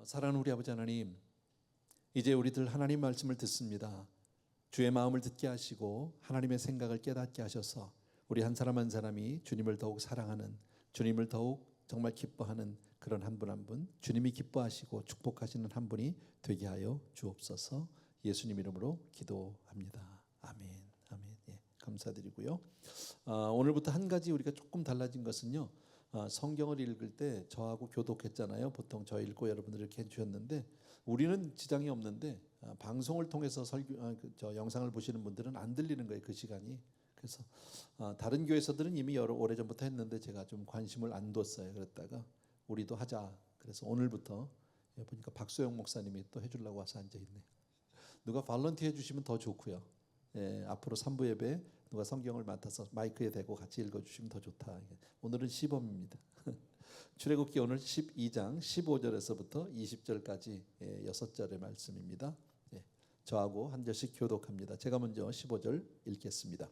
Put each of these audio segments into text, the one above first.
사랑하는 우리 아버지 하나님, 이제 우리들 하나님 말씀을 듣습니다. 주의 마음을 듣게 하시고 하나님의 생각을 깨닫게 하셔서 우리 한 사람 한 사람이 주님을 더욱 사랑하는, 주님을 더욱 정말 기뻐하는 그런 한 분 한 분, 주님이 기뻐하시고 축복하시는 한 분이 되게 하여 주옵소서. 예수님 이름으로 기도합니다. 아멘. 아멘. 예, 감사드리고요. 오늘부터 한 가지 우리가 조금 달라진 것은요, 성경을 읽을 때 저하고 교독했잖아요. 보통 저 읽고 여러분들 이렇게 해주셨는데 우리는 지장이 없는데 방송을 통해서 저 영상을 보시는 분들은 안 들리는 거예요, 그 시간이. 그래서 다른 교회에서들은 이미 오래전부터 했는데 제가 좀 관심을 안 뒀어요. 그랬다가 우리도 하자. 그래서 오늘부터 보니까 박소영 목사님이 또 해주려고 와서 앉아있네요. 누가 발런티 해주시면 더 좋고요. 예, 앞으로 3부 예배 누가 성경을 맡아서 마이크에 대고 같이 읽어주시면 더 좋다. 오늘은 시범입니다. 출애굽기 오늘 12장 15절에서부터 20절까지 6절의 말씀입니다. 예, 저하고 한 절씩 교독합니다. 제가 먼저 15절 읽겠습니다.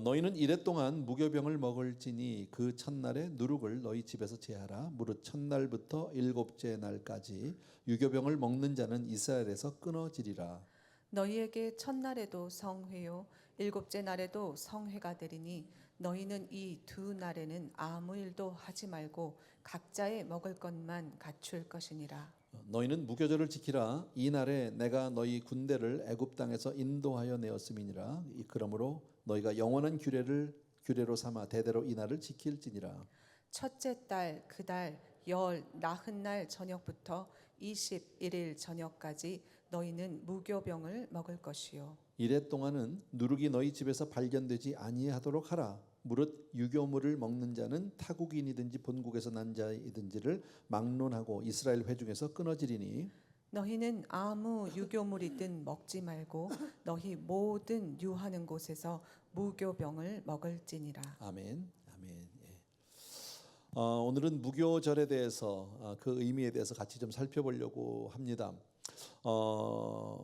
너희는 이래 동안 무교병을 먹을지니 그 첫날에 누룩을 너희 집에서 제하라. 무릇 첫날부터 일곱째 날까지 유교병을 먹는 자는 이스라엘에서 끊어지리라. 너희에게 첫날에도 성회요 일곱째 날에도 성회가 되리니 너희는 이 두 날에는 아무 일도 하지 말고 각자의 먹을 것만 갖출 것이니라. 너희는 무교절을 지키라. 이 날에 내가 너희 군대를 애굽 땅에서 인도하여 내었음이니라. 그러므로 너희가 영원한 규례로 삼아 대대로 이 날을 지킬지니라. 첫째 달 그 달 열 나흔 날 저녁부터 21일 저녁까지 너희는 무교병을 먹을 것이요. 이래 동안은 누룩이 너희 집에서 발견되지 아니하도록 하라. 무릇 유교물을 먹는 자는 타국인이든지 본국에서 난 자이든지를 막론하고 이스라엘 회중에서 끊어지리니 너희는 아무 유교물이든 먹지 말고 너희 모든 유하는 곳에서 무교병을 먹을지니라. 아멘. 아멘. 예. 오늘은 무교절에 대해서 그 의미에 대해서 같이 좀 살펴보려고 합니다.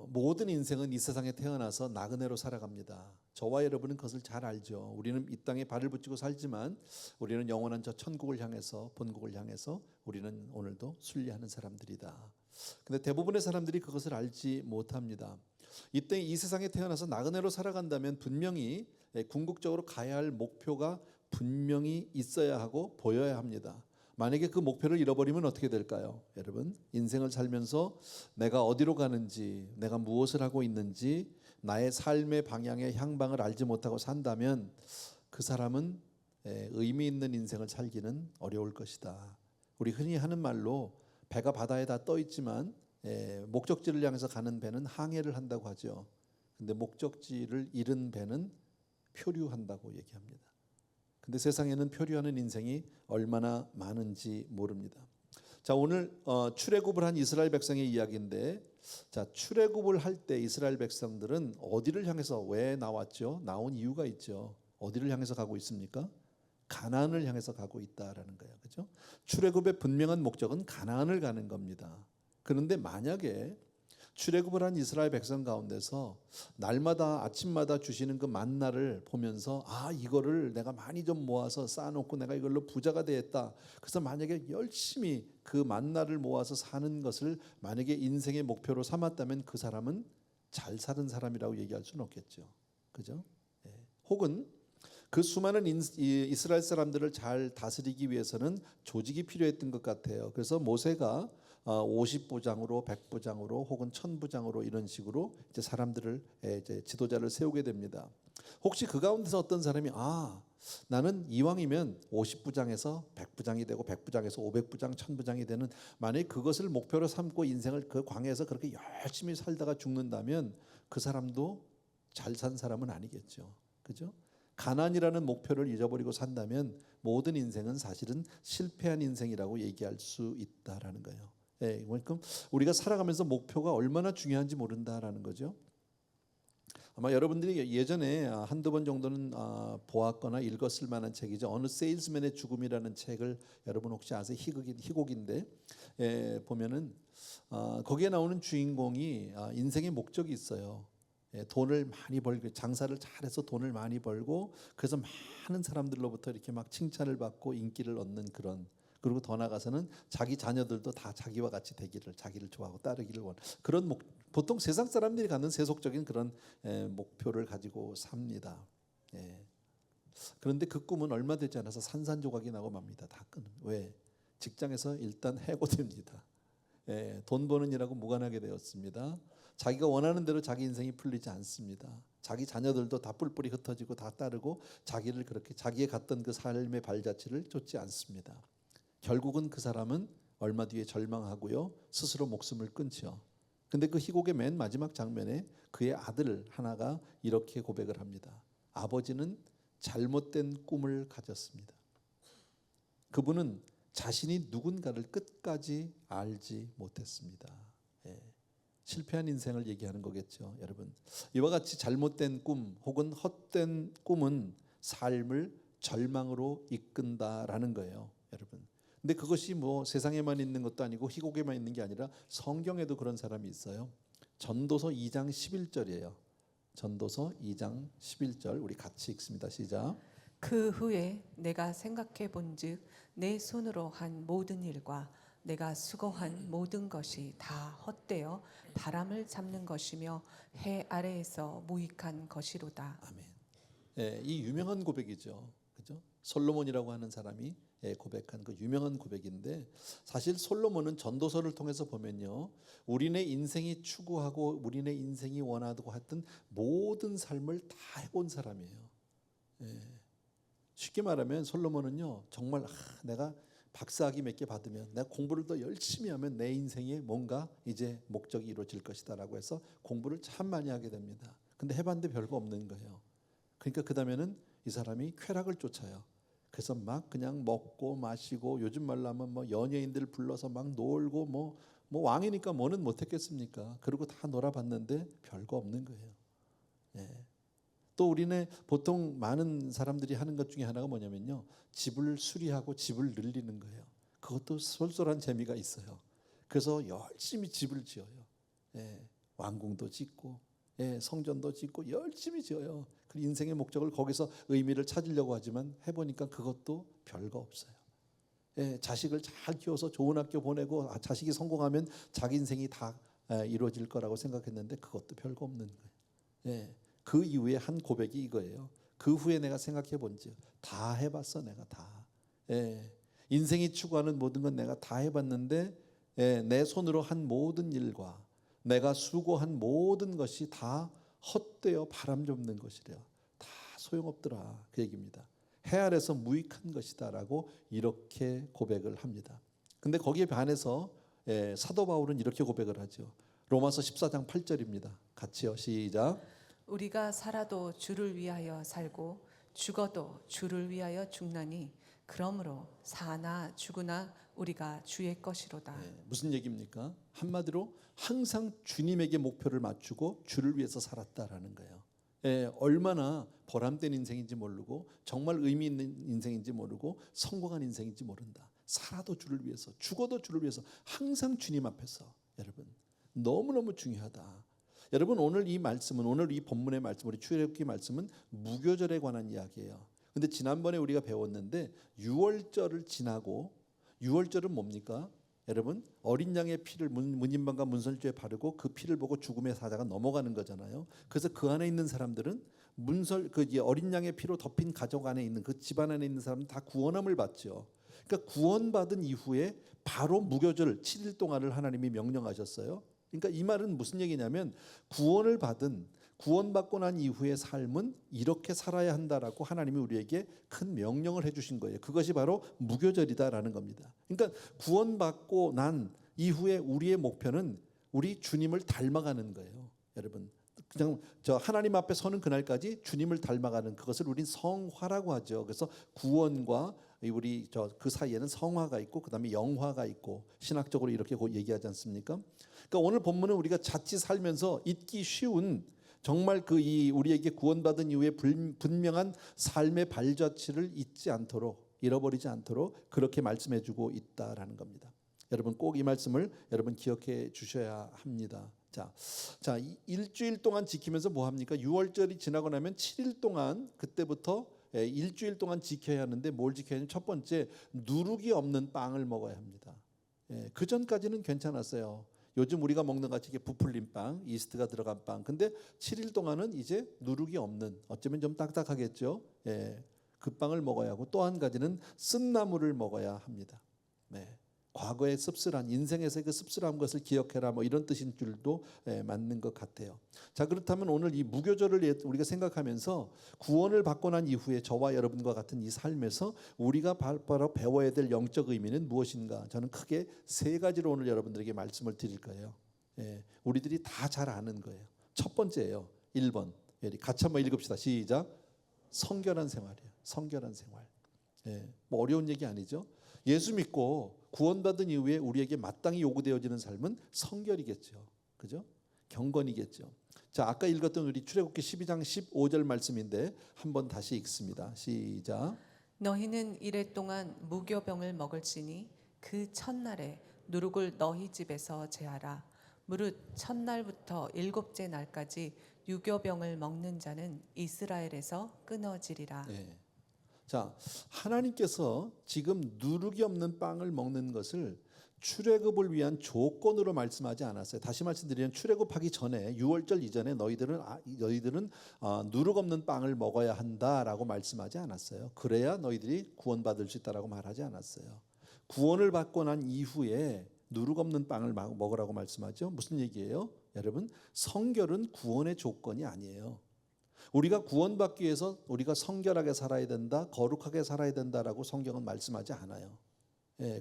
모든 인생은 이 세상에 태어나서 나그네로 살아갑니다. 저와 여러분은 그것을 잘 알죠. 우리는 이 땅에 발을 붙이고 살지만 우리는 영원한 저 천국을 향해서, 본국을 향해서 우리는 오늘도 순례하는 사람들이다. 근데 대부분의 사람들이 그것을 알지 못합니다. 이때 이 세상에 태어나서 나그네로 살아간다면 분명히 궁극적으로 가야 할 목표가 분명히 있어야 하고 보여야 합니다. 만약에 그 목표를 잃어버리면 어떻게 될까요? 여러분, 인생을 살면서 내가 어디로 가는지, 내가 무엇을 하고 있는지, 나의 삶의 방향의 향방을 알지 못하고 산다면 그 사람은 의미 있는 인생을 살기는 어려울 것이다. 우리 흔히 하는 말로 배가 바다에 다 떠 있지만 목적지를 향해서 가는 배는 항해를 한다고 하죠. 근데 목적지를 잃은 배는 표류한다고 얘기합니다. 근데 세상에는 표류하는 인생이 얼마나 많은지 모릅니다. 자, 오늘 출애굽을 한 이스라엘 백성의 이야기인데, 자, 출애굽을 할 때 이스라엘 백성들은 어디를 향해서 왜 나왔죠? 나온 이유가 있죠. 어디를 향해서 가고 있습니까? 가나안을 향해서 가고 있다라는 거예요. 그렇죠? 출애굽의 분명한 목적은 가나안을 가는 겁니다. 그런데 만약에 출애굽을 한 이스라엘 백성 가운데서 날마다 아침마다 주시는 그 만나를 보면서 이거를 내가 많이 좀 모아서 쌓아놓고 내가 이걸로 부자가 되겠다. 그래서 만약에 열심히 그 만나를 모아서 사는 것을 만약에 인생의 목표로 삼았다면 그 사람은 잘 사는 사람이라고 얘기할 수는 없겠죠. 그죠? 예. 혹은 그 수많은 이스라엘 사람들을 잘 다스리기 위해서는 조직이 필요했던 것 같아요. 그래서 모세가 50부장으로 100부장으로 혹은 1000부장으로 이런 식으로 이제 사람들을 이제 지도자를 세우게 됩니다. 혹시 그 가운데서 어떤 사람이 나는 이왕이면 50부장에서 100부장이 되고 100부장에서 500부장, 1000부장이 되는, 만약에 그것을 목표로 삼고 인생을 그 광야에서 그렇게 열심히 살다가 죽는다면 그 사람도 잘 산 사람은 아니겠죠. 그죠? 가난이라는 목표를 잊어버리고 산다면 모든 인생은 사실은 실패한 인생이라고 얘기할 수 있다라는 거예요. 예, 그만큼 우리가 살아가면서 목표가 얼마나 중요한지 모른다라는 거죠. 아마 여러분들이 예전에 한두 번 정도는 보았거나 읽었을 만한 책이죠. 어느 세일즈맨의 죽음이라는 책을 여러분 혹시 아세요? 희곡인데 보면은 거기에 나오는 주인공이 인생의 목적이 있어요. 돈을 많이 벌고 장사를 잘해서 돈을 많이 벌고 그래서 많은 사람들로부터 이렇게 막 칭찬을 받고 인기를 얻는 그런. 그리고 더 나아가서는 자기 자녀들도 다 자기와 같이 되기를, 자기를 좋아하고 따르기를 그런 보통 세상 사람들이 갖는 세속적인 그런 목표를 가지고 삽니다. 예. 그런데 그 꿈은 얼마 되지 않아서 산산조각이 나고 맙니다. 다 끊은. 왜? 직장에서 일단 해고됩니다. 예, 돈 버는 일하고 무관하게 되었습니다. 자기가 원하는 대로 자기 인생이 풀리지 않습니다. 자기 자녀들도 다 뿔뿔이 흩어지고 다 따르고 자기를 그렇게 자기의 갔던 그 삶의 발자취를 쫓지 않습니다. 결국은 그 사람은 얼마 뒤에 절망하고요, 스스로 목숨을 끊죠. 근데 그 희곡의 맨 마지막 장면에 그의 아들 하나가 이렇게 고백을 합니다. 아버지는 잘못된 꿈을 가졌습니다. 그분은 자신이 누군가를 끝까지 알지 못했습니다. 예. 실패한 인생을 얘기하는 거겠죠, 여러분. 이와 같이 잘못된 꿈 혹은 헛된 꿈은 삶을 절망으로 이끈다라는 거예요, 여러분. 근데 그것이 뭐 세상에만 있는 것도 아니고 희곡에만 있는 게 아니라 성경에도 그런 사람이 있어요. 전도서 2장 11절이에요. 전도서 2장 11절 우리 같이 읽습니다. 시작. 그 후에 내가 생각해 본즉 내 손으로 한 모든 일과 내가 수고한 모든 것이 다 헛되어 바람을 잡는 것이며 해 아래에서 무익한 것이로다. 아멘. 예, 이 유명한 고백이죠. 그죠? 솔로몬이라고 하는 사람이 고백한 그 유명한 고백인데, 사실 솔로몬은 전도서를 통해서 보면요, 우리네 인생이 추구하고 우리네 인생이 원하고 했던 모든 삶을 다 해본 사람이에요. 예. 쉽게 말하면 솔로몬은요, 정말 내가 박사학위 몇 개 받으면, 내가 공부를 더 열심히 하면 내 인생에 뭔가 이제 목적이 이루어질 것이다라고 해서 공부를 참 많이 하게 됩니다. 근데 해봤는데 별거 없는 거예요. 그러니까 그 다음에는 이 사람이 쾌락을 쫓아요. 그래서 막 그냥 먹고 마시고, 요즘 말로 하면 뭐 연예인들 불러서 막 놀고, 뭐 왕이니까 뭐는 못했겠습니까? 그리고 다 놀아봤는데 별거 없는 거예요. 예. 또 우리네 보통 많은 사람들이 하는 것 중에 하나가 뭐냐면요, 집을 수리하고 집을 늘리는 거예요. 그것도 쏠쏠한 재미가 있어요. 그래서 열심히 집을 지어요. 예, 왕궁도 짓고, 예, 성전도 짓고 열심히 지어요. 그 인생의 목적을 거기서 의미를 찾으려고 하지만 해보니까 그것도 별거 없어요. 예, 자식을 잘 키워서 좋은 학교 보내고 자식이 성공하면 자기 인생이 다 이루어질 거라고 생각했는데 그것도 별거 없는 거예요. 예. 그 이후에 한 고백이 이거예요. 그 후에 내가 생각해 본즉 다 해봤어, 내가 다. 예. 인생이 추구하는 모든 건 내가 다 해봤는데, 예, 내 손으로 한 모든 일과 내가 수고한 모든 것이 다 헛되어 바람 잡는 것이래요. 다 소용없더라, 그 얘기입니다. 해 아래서 무익한 것이다라고 이렇게 고백을 합니다. 근데 거기에 반해서 사도 바울은 이렇게 고백을 하죠. 로마서 14장 8절입니다. 같이요, 시작. 우리가 살아도 주를 위하여 살고 죽어도 주를 위하여 죽나니 그러므로 사나 죽으나 우리가 주의 것이로다. 무슨 얘기입니까? 한마디로 항상 주님에게 목표를 맞추고 주를 위해서 살았다라는 거예요. 얼마나 보람된 인생인지 모르고 정말 의미 있는 인생인지 모르고 성공한 인생인지 모른다. 살아도 주를 위해서, 죽어도 주를 위해서, 항상 주님 앞에서. 여러분, 너무너무 중요하다. 여러분, 오늘 이 말씀은, 오늘 이 본문의 말씀, 우리 출애굽기 말씀은 무교절에 관한 이야기예요. 근데 지난번에 우리가 배웠는데 유월절을 지나고, 유월절은 뭡니까? 여러분, 어린 양의 피를 문인방과 문설주에 바르고 그 피를 보고 죽음의 사자가 넘어가는 거잖아요. 그래서 그 안에 있는 사람들은 그 어린 양의 피로 덮인 가족 안에 있는 그 집안 안에 있는 사람은 다 구원함을 받죠. 그러니까 구원받은 이후에 바로 무교절 7일 동안을 하나님이 명령하셨어요. 그러니까 이 말은 무슨 얘기냐면, 구원받고 난 이후의 삶은 이렇게 살아야 한다라고 하나님이 우리에게 큰 명령을 해주신 거예요. 그것이 바로 무교절이다라는 겁니다. 그러니까 구원받고 난 이후에 우리의 목표는 우리 주님을 닮아가는 거예요. 여러분, 그냥 저 하나님 앞에 서는 그날까지 주님을 닮아가는, 그것을 우린 성화라고 하죠. 그래서 구원과 우리 그 사이에는 성화가 있고 그다음에 영화가 있고, 신학적으로 이렇게 얘기하지 않습니까? 그러니까 오늘 본문은 우리가 자칫 살면서 잊기 쉬운, 정말 우리에게 구원받은 이후에 분명한 삶의 발자취를 잊지 않도록, 잃어버리지 않도록 그렇게 말씀해주고 있다라는 겁니다. 여러분, 꼭 이 말씀을 여러분 기억해 주셔야 합니다. 자, 일주일 동안 지키면서 뭐 합니까? 6월절이 지나고 나면 7일 동안, 그때부터 일주일 동안 지켜야 하는데 뭘 지켜야 하냐면 첫 번째 누룩이 없는 빵을 먹어야 합니다. 그 전까지는 괜찮았어요. 요즘 우리가 먹는 같이 이게 부풀린 빵, 이스트가 들어간 빵. 근데 7일 동안은 이제 누룩이 없는, 어쩌면 좀 딱딱하겠죠. 그 빵을 먹어야 하고, 또 한 가지는 쓴나물을 먹어야 합니다. 과거의 씁쓸한, 인생에서의 그 씁쓸한 것을 기억해라, 뭐 이런 뜻인 줄도 맞는 것 같아요. 자, 그렇다면 오늘 이 무교절을 우리가 생각하면서 구원을 받고 난 이후에 저와 여러분과 같은 이 삶에서 우리가 바로 배워야 될 영적 의미는 무엇인가? 저는 크게 세 가지로 오늘 여러분들에게 말씀을 드릴 거예요. 우리들이 다 잘 아는 거예요. 첫 번째예요. 1번. 같이 한번 읽읍시다. 시작. 성결한 생활이에요. 성결한 생활. 뭐 어려운 얘기 아니죠. 예수 믿고 구원받은 이후에 우리에게 마땅히 요구되어지는 삶은 성결이겠죠. 그죠? 경건이겠죠. 자, 아까 읽었던 우리 출애굽기 12장 15절 말씀인데 한번 다시 읽습니다. 시작. 너희는 이레 동안 무교병을 먹을지니 그 첫날에 누룩을 너희 집에서 제하라. 무릇 첫날부터 일곱째 날까지 유교병을 먹는 자는 이스라엘에서 끊어지리라. 자, 하나님께서 지금 누룩이 없는 빵을 먹는 것을 출애굽을 위한 조건으로 말씀하지 않았어요. 다시 말씀드리면 출애굽하기 전에 6월절 이전에 너희들은 누룩 없는 빵을 먹어야 한다라고 말씀하지 않았어요. 그래야 너희들이 구원받을 수 있다라고 말하지 않았어요. 구원을 받고 난 이후에 누룩 없는 빵을 먹으라고 말씀하죠. 무슨 얘기예요? 여러분, 성결은 구원의 조건이 아니에요. 우리가 구원받기 위해서 우리가 성결하게 살아야 된다, 거룩하게 살아야 된다라고 성경은 말씀하지 않아요.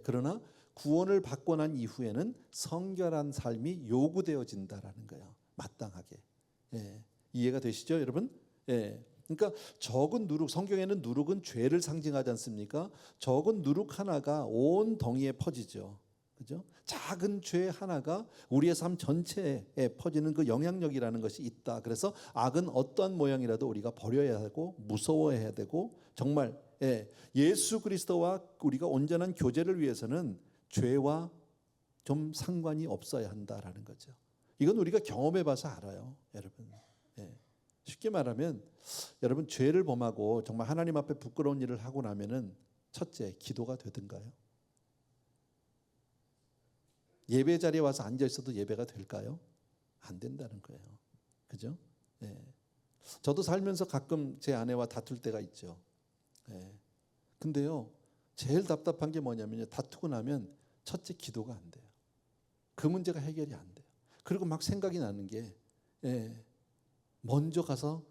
그러나 구원을 받고 난 이후에는 성결한 삶이 요구되어진다라는 거예요. 마땅하게. 이해가 되시죠, 여러분? 그러니까 적은 누룩, 성경에는 누룩은 죄를 상징하지 않습니까? 적은 누룩 하나가 온 덩이에 퍼지죠. 그죠? 작은 죄 하나가 우리의 삶 전체에 퍼지는 그 영향력이라는 것이 있다. 그래서 악은 어떠한 모양이라도 우리가 버려야 하고 무서워해야 되고, 정말 예수 그리스도와 우리가 온전한 교제를 위해서는 죄와 좀 상관이 없어야 한다라는 거죠. 이건 우리가 경험해 봐서 알아요, 여러분. 쉽게 말하면 여러분, 죄를 범하고 정말 하나님 앞에 부끄러운 일을 하고 나면은 첫째, 기도가 되든가요? 예배 자리에 와서 앉아 있어도 예배가 될까요? 안 된다는 거예요. 그죠? 저도 살면서 가끔 제 아내와 다툴 때가 있죠. 근데요, 제일 답답한 게 뭐냐면요, 다투고 나면 첫째, 기도가 안 돼요. 그 문제가 해결이 안 돼요. 그리고 막 생각이 나는 게 먼저 가서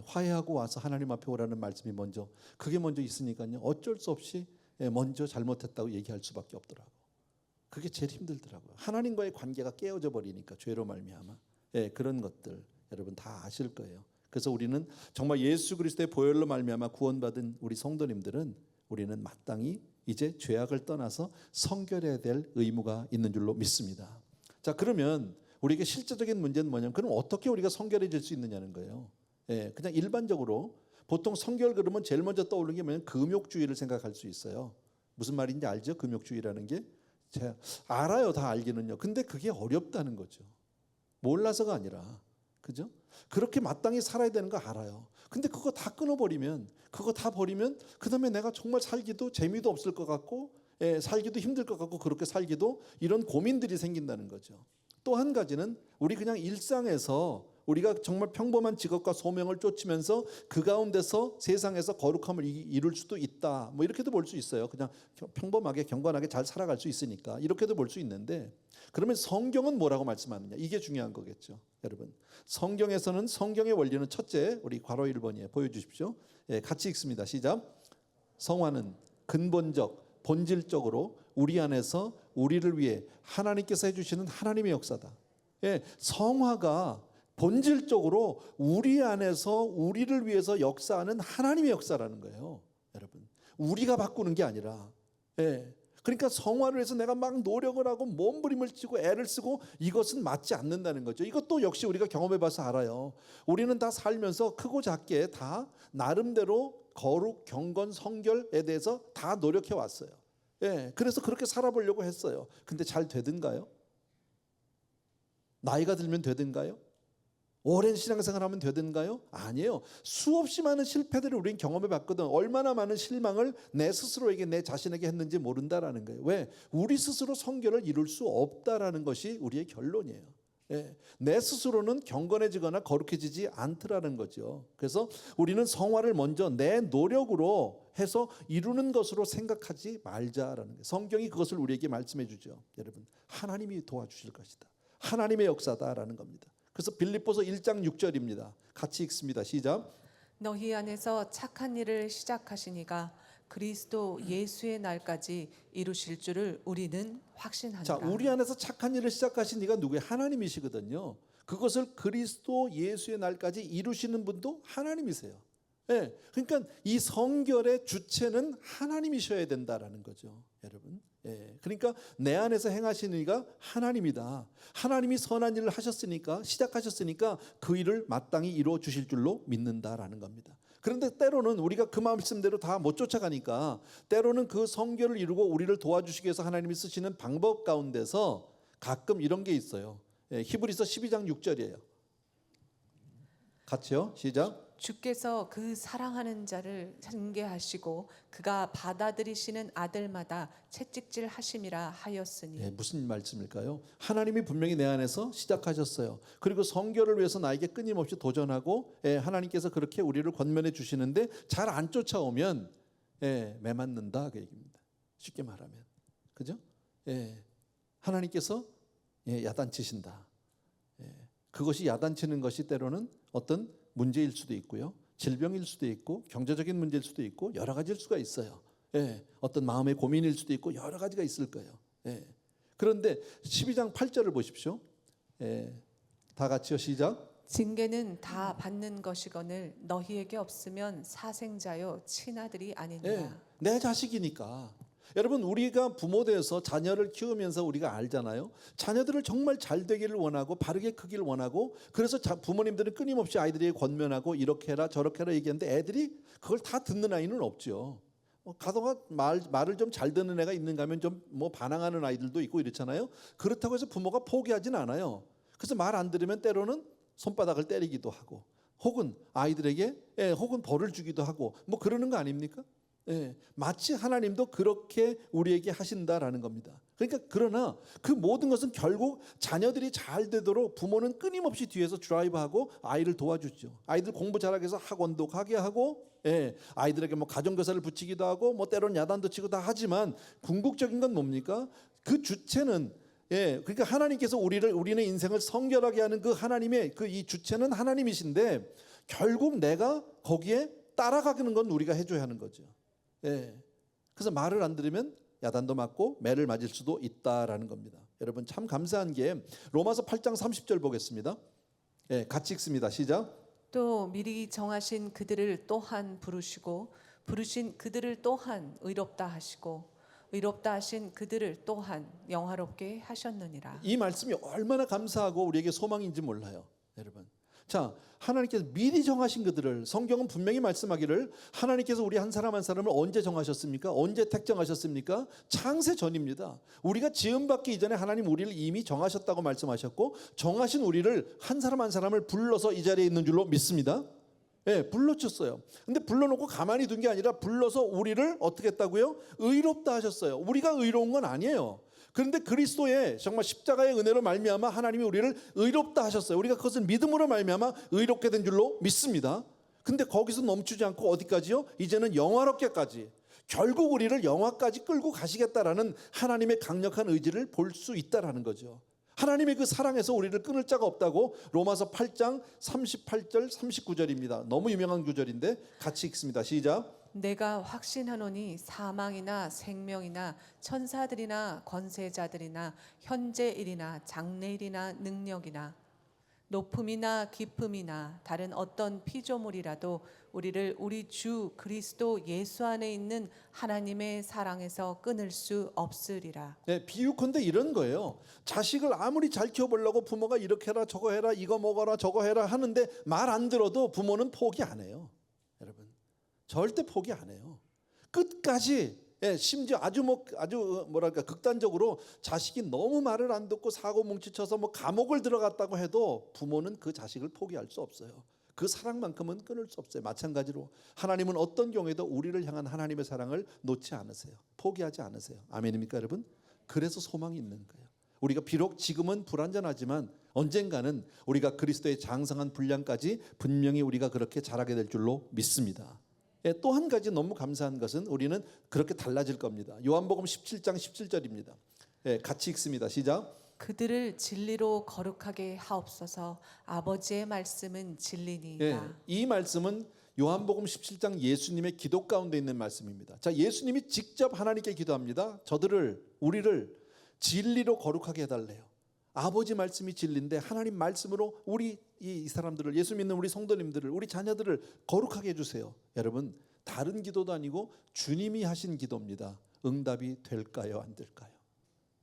화해하고 와서 하나님 앞에 오라는 말씀이 먼저, 그게 먼저 있으니까요, 어쩔 수 없이 먼저 잘못했다고 얘기할 수밖에 없더라고요. 그게 제일 힘들더라고요. 하나님과의 관계가 깨어져 버리니까, 죄로 말미암아. 그런 것들 여러분 다 아실 거예요. 그래서 우리는 정말 예수 그리스도의 보혈로 말미암아 구원받은 우리 성도님들은 우리는 마땅히 이제 죄악을 떠나서 성결해야 될 의무가 있는 줄로 믿습니다. 자, 그러면 우리에게 실제적인 문제는 뭐냐면, 그럼 어떻게 우리가 성결해질 수 있느냐는 거예요. 그냥 일반적으로 보통 성결 그러면 제일 먼저 떠오르는 게 뭐냐면 금욕주의를 생각할 수 있어요. 무슨 말인지 알죠? 금욕주의라는 게. 제가 알아요, 다 알기는요. 근데 그게 어렵다는 거죠. 몰라서가 아니라, 그죠? 그렇게 마땅히 살아야 되는 거 알아요. 근데 그거 다 끊어버리면, 그거 다 버리면 그 다음에 내가 정말 살기도 재미도 없을 것 같고, 살기도 힘들 것 같고, 그렇게 살기도, 이런 고민들이 생긴다는 거죠. 또 한 가지는 우리 그냥 일상에서 우리가 정말 평범한 직업과 소명을 쫓으면서 그 가운데서 세상에서 거룩함을 이룰 수도 있다, 뭐 이렇게도 볼 수 있어요. 그냥 평범하게 경건하게 잘 살아갈 수 있으니까 이렇게도 볼 수 있는데, 그러면 성경은 뭐라고 말씀하느냐, 이게 중요한 거겠죠. 여러분, 성경에서는 성경의 원리는 첫째, 우리 괄호 1번이에요. 보여주십시오. 같이 읽습니다. 시작. 성화는 근본적, 본질적으로 우리 안에서 우리를 위해 하나님께서 해주시는 하나님의 역사다. 성화가 본질적으로 우리 안에서 우리를 위해서 역사하는 하나님의 역사라는 거예요, 여러분. 우리가 바꾸는 게 아니라. 그러니까 성화를 해서 내가 막 노력을 하고 몸부림을 치고 애를 쓰고, 이것은 맞지 않는다는 거죠. 이것도 역시 우리가 경험해 봐서 알아요. 우리는 다 살면서 크고 작게 다 나름대로 거룩, 경건, 성결에 대해서 다 노력해 왔어요. 그래서 그렇게 살아보려고 했어요. 근데 잘 되든가요? 나이가 들면 되든가요? 오랜 신앙생활하면 되든가요? 아니에요. 수없이 많은 실패들을 우리는 경험해 봤거든. 얼마나 많은 실망을 내 스스로에게, 내 자신에게 했는지 모른다라는 거예요. 왜? 우리 스스로 성결을 이룰 수 없다라는 것이 우리의 결론이에요. 예, 내 스스로는 경건해지거나 거룩해지지 않더라는 거죠. 그래서 우리는 성화를 먼저 내 노력으로 해서 이루는 것으로 생각하지 말자라는 거예요. 성경이 그것을 우리에게 말씀해 주죠. 여러분, 하나님이 도와주실 것이다. 하나님의 역사다라는 겁니다. 그래서 빌립보서 1장 6절입니다. 같이 읽습니다. 시작. 너희 안에서 착한 일을 시작하시니가 그리스도 예수의 날까지 이루실 줄을 우리는 확신하노라. 자, 우리 안에서 착한 일을 시작하신 이가 누구예요? 하나님이시거든요. 그것을 그리스도 예수의 날까지 이루시는 분도 하나님이세요. 예, 그러니까 이 성결의 주체는 하나님이셔야 된다라는 거죠, 여러분. 예, 그러니까 내 안에서 행하시는 이가 하나님이다. 하나님이 선한 일을 하셨으니까, 시작하셨으니까 그 일을 마땅히 이루어 주실 줄로 믿는다라는 겁니다. 그런데 때로는 우리가 그 말씀대로 다 못 쫓아가니까 때로는 그 성결을 이루고 우리를 도와주시기 위해서 하나님이 쓰시는 방법 가운데서 가끔 이런 게 있어요. 예, 히브리서 12장 6절이에요. 같이요. 시작. 주께서 그 사랑하는 자를 징계하시고 그가 받아들이시는 아들마다 채찍질 하심이라 하였으니. 예, 무슨 말씀일까요? 하나님이 분명히 내 안에서 시작하셨어요. 그리고 성결을 위해서 나에게 끊임없이 도전하고, 하나님께서 그렇게 우리를 권면해 주시는데 잘 안 쫓아오면 매맞는다 그 얘기입니다. 쉽게 말하면, 그죠? 하나님께서 야단치신다. 그것이 야단치는 것이 때로는 어떤 문제일 수도 있고요, 질병일 수도 있고, 경제적인 문제일 수도 있고, 여러 가지일 수가 있어요. 어떤 마음의 고민일 수도 있고, 여러 가지가 있을 거예요. 그런데 12장 8절을 보십시오. 다 같이요. 시작. 징계는 다 받는 것이거늘 너희에게 없으면 사생자요 친아들이 아니니라. 내 자식이니까. 여러분, 우리가 부모 되어서 자녀를 키우면서 우리가 알잖아요. 자녀들을 정말 잘 되기를 원하고 바르게 크기를 원하고, 그래서 부모님들은 끊임없이 아이들에게 권면하고 이렇게 해라 저렇게 해라 얘기하는데 애들이 그걸 다 듣는 아이는 없죠. 가다가 말을 좀 잘 듣는 애가 있는가 하면 좀 반항하는 아이들도 있고 이렇잖아요. 그렇다고 해서 부모가 포기하진 않아요. 그래서 말 안 들으면 때로는 손바닥을 때리기도 하고, 혹은 아이들에게 혹은 벌을 주기도 하고 그러는 거 아닙니까? 마치 하나님도 그렇게 우리에게 하신다라는 겁니다. 그러니까 그러나 그 모든 것은 결국 자녀들이 잘 되도록 부모는 끊임없이 뒤에서 드라이브하고 아이를 도와주죠. 아이들 공부 잘하게 해서 학원도 가게 하고, 아이들에게 가정교사를 붙이기도 하고 때로는 야단도 치고 다 하지만 궁극적인 건 뭡니까? 그 주체는 그러니까 하나님께서 우리는 인생을 성결하게 하는 그 하나님의 이 주체는 하나님이신데, 결국 내가 거기에 따라가는 건 우리가 해줘야 하는 거죠. 그래서 말을 안 들으면 야단도 맞고 매를 맞을 수도 있다라는 겁니다. 여러분, 참 감사한 게 로마서 8장 30절 보겠습니다. 같이 읽습니다. 시작. 또 미리 정하신 그들을 또한 부르시고 부르신 그들을 또한 의롭다 하시고 의롭다 하신 그들을 또한 영화롭게 하셨느니라. 이 말씀이 얼마나 감사하고 우리에게 소망인지 몰라요, 여러분. 자, 하나님께서 미리 정하신 그들을, 성경은 분명히 말씀하기를 하나님께서 우리 한 사람 한 사람을 언제 정하셨습니까? 언제 택정하셨습니까? 창세 전입니다. 우리가 지음 받기 이전에 하나님 우리를 이미 정하셨다고 말씀하셨고, 정하신 우리를 한 사람 한 사람을 불러서 이 자리에 있는 줄로 믿습니다. 불러쳤어요. 근데 불러놓고 가만히 둔 게 아니라 불러서 우리를 어떻게 했다고요? 의롭다 하셨어요. 우리가 의로운 건 아니에요. 그런데 그리스도의 정말 십자가의 은혜로 말미암아 하나님이 우리를 의롭다 하셨어요. 우리가 그것을 믿음으로 말미암아 의롭게 된 줄로 믿습니다. 근데 거기서 멈추지 않고 어디까지요? 이제는 영화롭게까지, 결국 우리를 영화까지 끌고 가시겠다라는 하나님의 강력한 의지를 볼 수 있다라는 거죠. 하나님의 그 사랑에서 우리를 끊을 자가 없다고 로마서 8장 38절 39절입니다. 너무 유명한 구절인데 같이 읽습니다. 시작. 내가 확신하노니 사망이나 생명이나 천사들이나 권세자들이나 현재일이나 장래일이나 능력이나 높음이나 깊음이나 다른 어떤 피조물이라도 우리를 우리 주 그리스도 예수 안에 있는 하나님의 사랑에서 끊을 수 없으리라. 비유컨대 이런 거예요. 자식을 아무리 잘 키워보려고 부모가 이렇게 해라 저거 해라 이거 먹어라 저거 해라 하는데 말 안 들어도 부모는 포기 안 해요. 여러분, 절대 포기 안 해요. 끝까지 심지어 아주 뭐랄까 극단적으로 자식이 너무 말을 안 듣고 사고 뭉치쳐서 뭐 감옥을 들어갔다고 해도 부모는 그 자식을 포기할 수 없어요. 그 사랑만큼은 끊을 수 없어요. 마찬가지로 하나님은 어떤 경우에도 우리를 향한 하나님의 사랑을 놓지 않으세요. 포기하지 않으세요. 아멘입니까 여러분? 그래서 소망이 있는 거예요. 우리가 비록 지금은 불완전하지만 언젠가는 우리가 그리스도의 장성한 분량까지 분명히 우리가 그렇게 자라게 될 줄로 믿습니다. 또 한 가지 너무 감사한 것은 우리는 그렇게 달라질 겁니다. 요한복음 17장 17절입니다. 같이 읽습니다. 시작. 그들을 진리로 거룩하게 하옵소서. 아버지의 말씀은 진리니이다. 이 말씀은 요한복음 17장 예수님의 기도 가운데 있는 말씀입니다. 자, 예수님이 직접 하나님께 기도합니다. 우리를 진리로 거룩하게 해달래요. 아버지 말씀이 진리인데 하나님 말씀으로 우리 이 사람들을, 예수 믿는 우리 성도님들을, 우리 자녀들을 거룩하게 해주세요. 여러분, 다른 기도도 아니고 주님이 하신 기도입니다. 응답이 될까요, 안 될까요?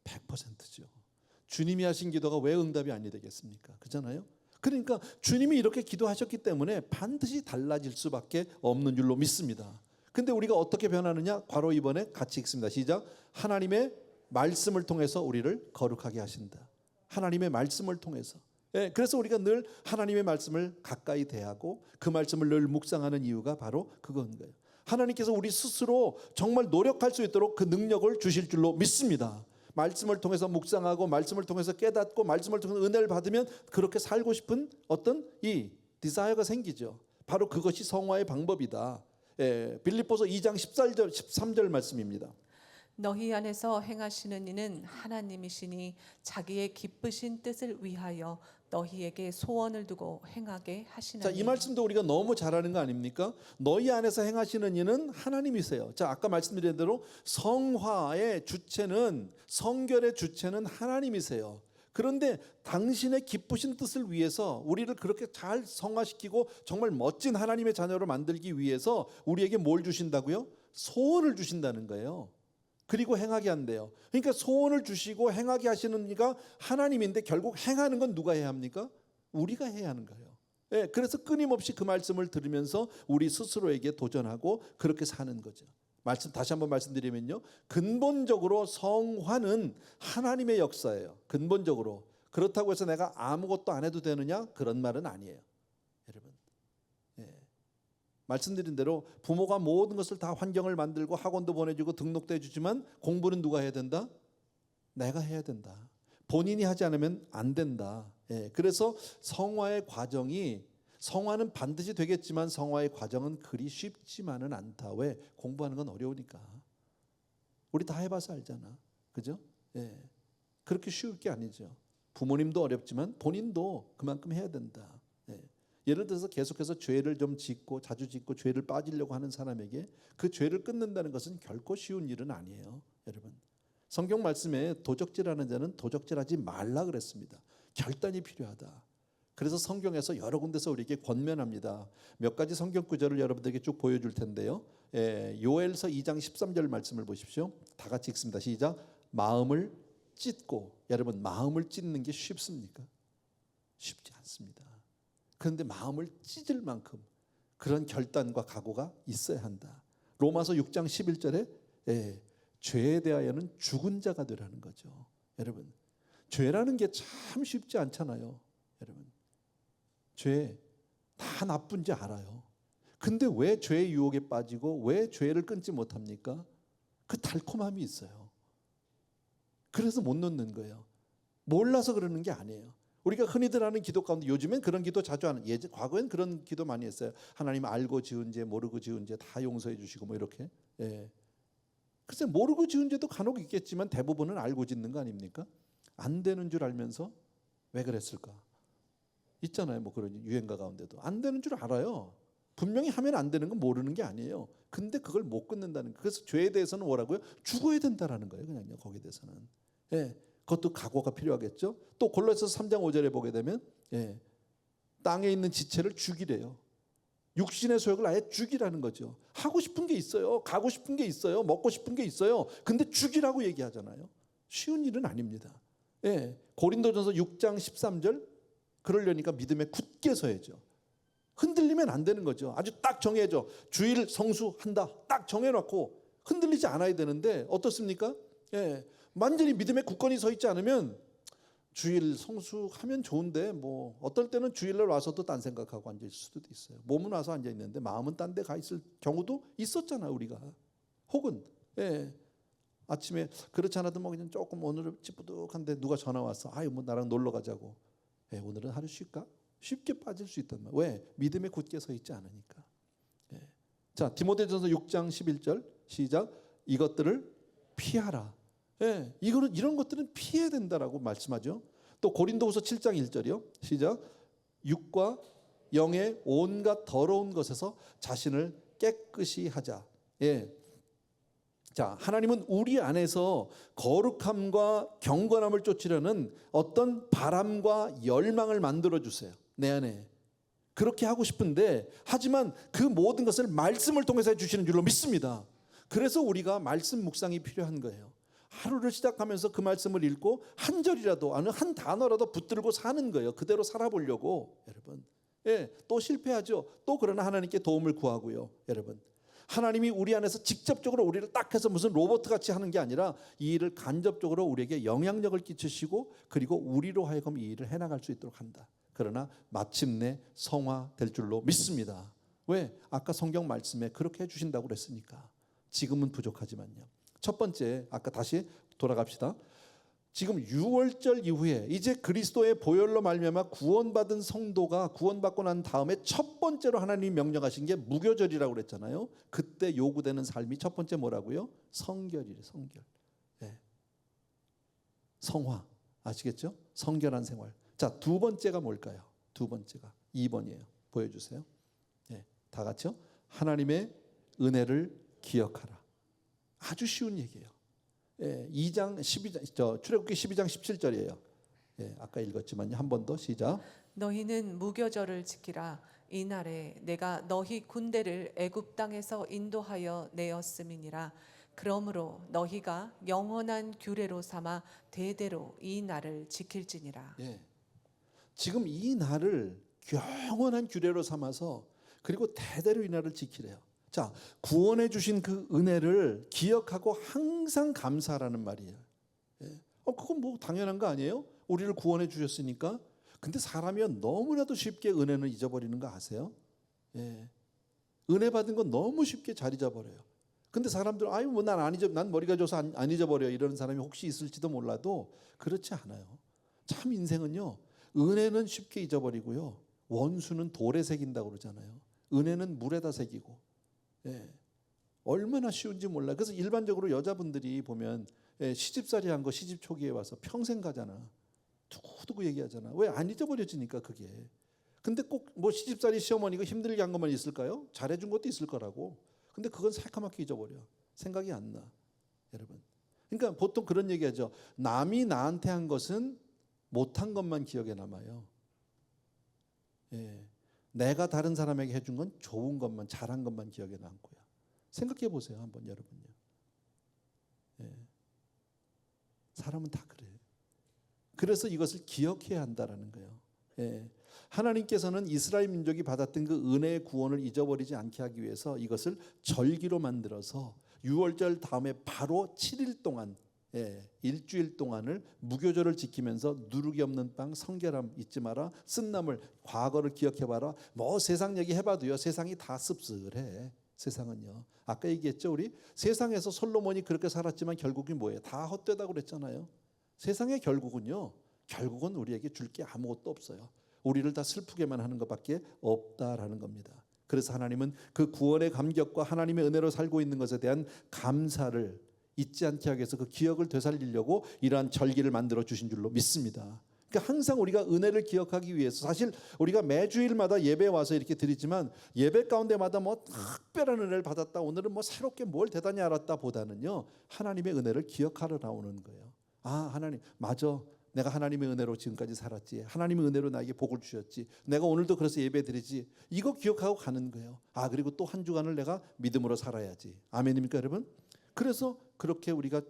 100%죠. 주님이 하신 기도가 왜 응답이 아니 되겠습니까? 그렇잖아요. 그러니까 주님이 이렇게 기도하셨기 때문에 반드시 달라질 수밖에 없는 줄로 믿습니다. 근데 우리가 어떻게 변하느냐? 괄호 2번에 같이 읽습니다. 시작. 하나님의 말씀을 통해서 우리를 거룩하게 하신다. 하나님의 말씀을 통해서. 그래서 우리가 늘 하나님의 말씀을 가까이 대하고 그 말씀을 늘 묵상하는 이유가 바로 그건 거예요. 하나님께서 우리 스스로 정말 노력할 수 있도록 그 능력을 주실 줄로 믿습니다. 말씀을 통해서 묵상하고 말씀을 통해서 깨닫고 말씀을 통해서 은혜를 받으면 그렇게 살고 싶은 어떤 이 디자이어가 생기죠. 바로 그것이 성화의 방법이다. 빌립보서 2장 13절 말씀입니다. 너희 안에서 행하시는 이는 하나님이시니 자기의 기쁘신 뜻을 위하여 너희에게 소원을 두고 행하게 하시나니. 자, 이 말씀도 우리가 너무 잘하는 거 아닙니까? 너희 안에서 행하시는 이는 하나님이세요. 자, 아까 말씀드린 대로 성화의 주체는, 성결의 주체는 하나님이세요. 그런데 당신의 기쁘신 뜻을 위해서 우리를 그렇게 잘 성화시키고 정말 멋진 하나님의 자녀로 만들기 위해서 우리에게 뭘 주신다고요? 소원을 주신다는 거예요. 그리고 행하게 한대요. 그러니까 소원을 주시고 행하게 하시는 이가 하나님인데 결국 행하는 건 누가 해야 합니까? 우리가 해야 하는 거예요. 그래서 끊임없이 그 말씀을 들으면서 우리 스스로에게 도전하고 그렇게 사는 거죠. 다시 한번 말씀드리면요, 근본적으로 성화는 하나님의 역사예요. 근본적으로. 그렇다고 해서 내가 아무것도 안 해도 되느냐? 그런 말은 아니에요. 여러분, 말씀드린 대로 부모가 모든 것을 다 환경을 만들고 학원도 보내주고 등록도 해주지만 공부는 누가 해야 된다? 내가 해야 된다. 본인이 하지 않으면 안 된다. 그래서 성화의 과정이, 성화는 반드시 되겠지만 성화의 과정은 그리 쉽지만은 않다. 왜? 공부하는 건 어려우니까. 우리 다 해봐서 알잖아. 그죠? 그렇게 쉬울 게 아니죠. 부모님도 어렵지만 본인도 그만큼 해야 된다. 예를 들어서 계속해서 죄를 좀 짓고 자주 짓고 죄를 빠지려고 하는 사람에게 그 죄를 끊는다는 것은 결코 쉬운 일은 아니에요. 여러분, 성경 말씀에 도적질하는 자는 도적질하지 말라 그랬습니다. 결단이 필요하다. 그래서 성경에서 여러 군데서 우리에게 권면합니다. 몇 가지 성경 구절을 여러분들에게 쭉 보여줄 텐데요. 요엘서 2장 13절 말씀을 보십시오. 다 같이 읽습니다. 시작. 마음을 찢고. 여러분, 마음을 찢는 게 쉽습니까? 쉽지 않습니다. 그런데 마음을 찢을 만큼 그런 결단과 각오가 있어야 한다. 로마서 6장 11절에 죄에 대하여는 죽은 자가 되라는 거죠. 여러분, 죄라는 게 참 쉽지 않잖아요. 여러분, 죄 다 나쁜지 알아요. 근데 왜 죄의 유혹에 빠지고 왜 죄를 끊지 못합니까? 그 달콤함이 있어요. 그래서 못 놓는 거예요. 몰라서 그러는 게 아니에요. 우리가 흔히들 하는 기도 가운데 요즘엔 그런 기도 자주 하는, 과거엔 그런 기도 많이 했어요. 하나님 알고 지은 죄 모르고 지은 죄 다 용서해 주시고 뭐 이렇게. 글쎄, 모르고 지은 죄도 간혹 있겠지만 대부분은 알고 짓는 거 아닙니까? 안 되는 줄 알면서 왜 그랬을까? 있잖아요. 뭐 그런 유행가 가운데도 안 되는 줄 알아요. 분명히 하면 안 되는 건 모르는 게 아니에요. 근데 그걸 못 끊는다는 거예요. 그래서 죄에 대해서는 뭐라고요? 죽어야 된다라는 거예요. 그냥요. 거기에 대해서는. 그것도 각오가 필요하겠죠. 또 골로새서 3장 5절에 보게 되면 땅에 있는 지체를 죽이래요. 육신의 소욕을 아예 죽이라는 거죠. 하고 싶은 게 있어요. 가고 싶은 게 있어요. 먹고 싶은 게 있어요. 근데 죽이라고 얘기하잖아요. 쉬운 일은 아닙니다. 고린도전서 6장 13절, 그러려니까 믿음에 굳게 서야죠. 흔들리면 안 되는 거죠. 아주 딱 정해져. 주일 성수한다. 딱 정해놓고 흔들리지 않아야 되는데 어떻습니까? 예, 완전히 믿음의 굳건히 서 있지 않으면 주일 성수하면 좋은데 뭐 어떨 때는 주일날 와서도 딴 생각하고 앉아 있을 수도 있어요. 몸은 와서 앉아 있는데 마음은 딴 데 가 있을 경우도 있었잖아요, 우리가. 혹은 아침에 그렇지 않아도 뭐 그냥 조금 오늘은 찌뿌둥한데 누가 전화 왔어. 아유 뭐 나랑 놀러 가자고. 오늘은 하루 쉴까? 쉽게 빠질 수 있단 말이에요. 왜? 믿음에 굳게 서 있지 않으니까. 자, 디모데전서 6장 11절 시작. 이것들을 피하라. 이런 것들은 피해야 된다라고 말씀하죠. 또 고린도후서 7장 1절이요. 시작. 육과 영의 온갖 더러운 것에서 자신을 깨끗이 하자. 자, 하나님은 우리 안에서 거룩함과 경건함을 쫓으려는 어떤 바람과 열망을 만들어 주세요. 내 안에. 그렇게 하고 싶은데 하지만 그 모든 것을 말씀을 통해서 해주시는 줄로 믿습니다. 그래서 우리가 말씀 묵상이 필요한 거예요. 하루를 시작하면서 그 말씀을 읽고 한 절이라도 아니 한 단어라도 붙들고 사는 거예요. 그대로 살아보려고 여러분. 또 실패하죠. 또 그러나 하나님께 도움을 구하고요. 여러분. 하나님이 우리 안에서 직접적으로 우리를 딱 해서 무슨 로봇 같이 하는 게 아니라 이 일을 간접적으로 우리에게 영향력을 끼치시고 그리고 우리로 하여금 이 일을 해나갈 수 있도록 한다. 그러나 마침내 성화될 줄로 믿습니다. 왜? 아까 성경 말씀에 그렇게 해주신다고 그랬으니까. 지금은 부족하지만요. 첫 번째, 아까 다시 돌아갑시다. 지금 유월절 이후에 이제 그리스도의 보혈로 말미암아 구원받은 성도가 구원받고 난 다음에 첫 번째로 하나님이 명령하신 게 무교절이라고 그랬잖아요. 그때 요구되는 삶이 첫 번째 뭐라고요? 성결이래요. 성결. 성화. 아시겠죠? 성결한 생활. 자, 두 번째가 뭘까요? 두 번째가 2번이에요. 보여주세요. 다 같이요. 하나님의 은혜를 기억하라. 아주 쉬운 얘기예요. 2장 12장 출애굽기 12장 17절이에요. 아까 읽었지만요. 한 번 더 시작. 너희는 무교절을 지키라. 이날에 내가 너희 군대를 애굽 땅에서 인도하여 내었음이니라. 그러므로 너희가 영원한 규례로 삼아 대대로 이 날을 지킬지니라. 지금 이 날을 영원한 규례로 삼아서 그리고 대대로 이 날을 지키래요. 자, 구원해 주신 그 은혜를 기억하고 항상 감사하라는 말이에요. 그건 뭐 당연한 거 아니에요? 우리를 구원해 주셨으니까. 근데 사람이 너무나도 쉽게 은혜는 잊어버리는 거 아세요? 은혜 받은 건 너무 쉽게 잘 잊어버려요. 근데 사람들 아유 뭐 난 머리가 좋아서 안 잊어버려 이러는 사람이 혹시 있을지도 몰라도 그렇지 않아요. 참 인생은요. 은혜는 쉽게 잊어버리고요. 원수는 돌에 새긴다고 그러잖아요. 은혜는 물에다 새기고. 얼마나 쉬운지 몰라요. 그래서 일반적으로 여자분들이 보면 시집살이 한 거 시집 초기에 와서 평생 가잖아. 두고두고 얘기하잖아. 왜? 안 잊어버려지니까 그게. 근데 꼭 뭐 시집살이 시어머니가 힘들게 한 것만 있을까요? 잘해준 것도 있을 거라고. 근데 그건 새카맣게 잊어버려. 생각이 안 나. 여러분. 그러니까 보통 그런 얘기하죠. 남이 나한테 한 것은 못한 것만 기억에 남아요. 내가 다른 사람에게 해준 건 좋은 것만 잘한 것만 기억에 남고요. 생각해 보세요 한번 여러분요. 사람은 다 그래요. 그래서 이것을 기억해야 한다라는 거예요. 하나님께서는 이스라엘 민족이 받았던 그 은혜의 구원을 잊어버리지 않게 하기 위해서 이것을 절기로 만들어서 유월절 다음에 바로 7일 동안 일주일 동안을 무교절을 지키면서 누룩이 없는 빵, 성결함 잊지 마라, 쓴나물, 과거를 기억해봐라. 뭐 세상 얘기 해봐도요. 세상이 다 씁쓸해. 세상은요. 아까 얘기했죠. 우리 세상에서 솔로몬이 그렇게 살았지만 결국이 뭐예요? 다 헛되다고 그랬잖아요. 세상의 결국은 우리에게 줄 게 아무것도 없어요. 우리를 다 슬프게만 하는 것밖에 없다라는 겁니다. 그래서 하나님은 그 구원의 감격과 하나님의 은혜로 살고 있는 것에 대한 감사를 잊지 않게 하기 위해서 그 기억을 되살리려고 이러한 절기를 만들어 주신 줄로 믿습니다. 그러니까 항상 우리가 은혜를 기억하기 위해서 사실 우리가 매주일마다 예배 와서 이렇게 드리지만 예배 가운데마다 뭐 특별한 은혜를 받았다, 오늘은 뭐 새롭게 뭘 대단히 알았다 보다는요, 하나님의 은혜를 기억하러 나오는 거예요. 아, 하나님 맞아. 내가 하나님의 은혜로 지금까지 살았지. 하나님의 은혜로 나에게 복을 주셨지. 내가 오늘도 그래서 예배 드리지. 이거 기억하고 가는 거예요. 아, 그리고 또 한 주간을 내가 믿음으로 살아야지. 아멘입니까 여러분? 그래서 그렇게 우리가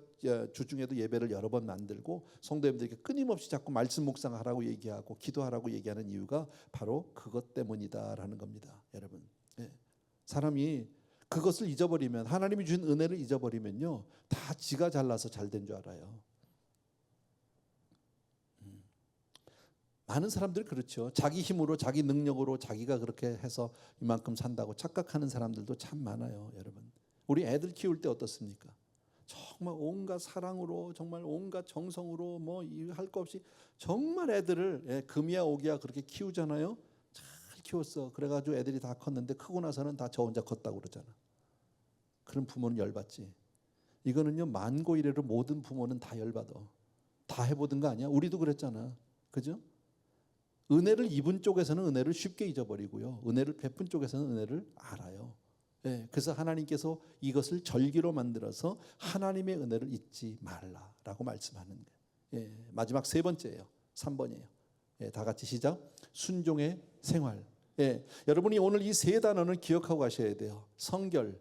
주중에도 예배를 여러 번 만들고 성도님들에게 끊임없이 자꾸 말씀 묵상하라고 얘기하고 기도하라고 얘기하는 이유가 바로 그것 때문이다라는 겁니다. 여러분. 사람이 그것을 잊어버리면, 하나님이 주신 은혜를 잊어버리면요, 다 지가 잘나서 잘된 줄 알아요. 많은 사람들이 그렇죠. 자기 힘으로, 자기 능력으로 자기가 그렇게 해서 이만큼 산다고 착각하는 사람들도 참 많아요, 여러분. 우리 애들 키울 때 어떻습니까? 정말 온갖 사랑으로, 정말 온갖 정성으로 뭐 할 거 없이 정말 애들을 금이야 오기야 그렇게 키우잖아요. 잘 키웠어. 그래가지고 애들이 다 컸는데 크고 나서는 다 저 혼자 컸다고 그러잖아. 그런 부모는 열받지. 이거는요, 만고 이래로 모든 부모는 다 열받아. 다 해보던 거 아니야? 우리도 그랬잖아. 그죠? 은혜를 입은 쪽에서는 은혜를 쉽게 잊어버리고요, 은혜를 베푼 쪽에서는 은혜를 알아요. 그래서 하나님께서 이것을 절기로 만들어서 하나님의 은혜를 잊지 말라라고 말씀하는 거예요. 마지막 세 번째예요. 3번이에요. 다 같이 시작. 순종의 생활. 여러분이 오늘 이 세 단어는 기억하고 가셔야 돼요. 성결,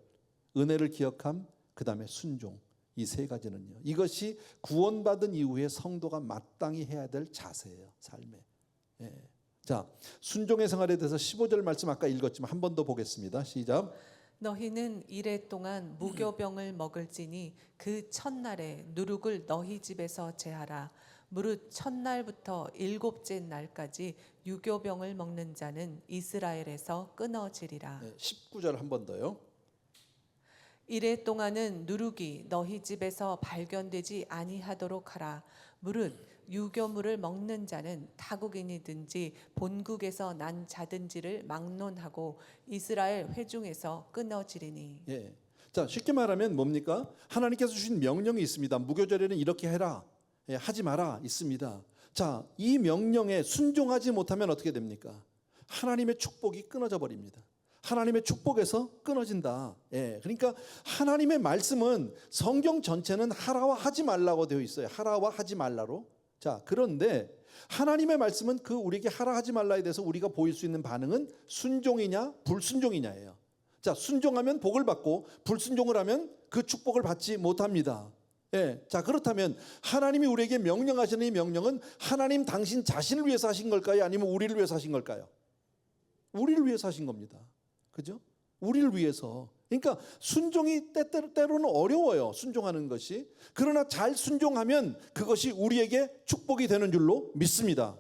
은혜를 기억함, 그 다음에 순종. 이 세 가지는요, 이것이 구원받은 이후에 성도가 마땅히 해야 될 자세예요, 삶에. 자, 순종의 생활에 대해서 15절 말씀 아까 읽었지만 한 번 더 보겠습니다. 시작. 너희는 이레 동안 무교병을 먹을지니 그 첫날에 누룩을 너희 집에서 제하라. 무릇 첫날부터 일곱째 날까지 유교병을 먹는 자는 이스라엘에서 끊어지리라. 19절 한 번 더요. 이레 동안은 누룩이 너희 집에서 발견되지 아니하도록 하라. 무릇 유교물을 먹는 자는 타국인이든지 본국에서 난 자든지를 막론하고 이스라엘 회중에서 끊어지리니. 자, 쉽게 말하면 뭡니까? 하나님께서 주신 명령이 있습니다. 무교절에는 이렇게 해라, 하지 마라 있습니다. 자, 이 명령에 순종하지 못하면 어떻게 됩니까? 하나님의 축복이 끊어져 버립니다. 하나님의 축복에서 끊어진다. 그러니까 하나님의 말씀은 성경 전체는 하라와 하지 말라고 되어 있어요. 하라와 하지 말라로. 자, 그런데 하나님의 말씀은 그 우리에게 하라 하지 말라에 대해서 우리가 보일 수 있는 반응은 순종이냐 불순종이냐예요. 자, 순종하면 복을 받고 불순종을 하면 그 축복을 받지 못합니다. 자, 그렇다면 하나님이 우리에게 명령하시는 이 명령은 하나님 당신 자신을 위해서 하신 걸까요? 아니면 우리를 위해서 하신 걸까요? 우리를 위해서 하신 겁니다. 그죠? 우리를 위해서. 그러니까 순종이 때로는 어려워요, 순종하는 것이. 그러나 잘 순종하면 그것이 우리에게 축복이 되는 줄로 믿습니다.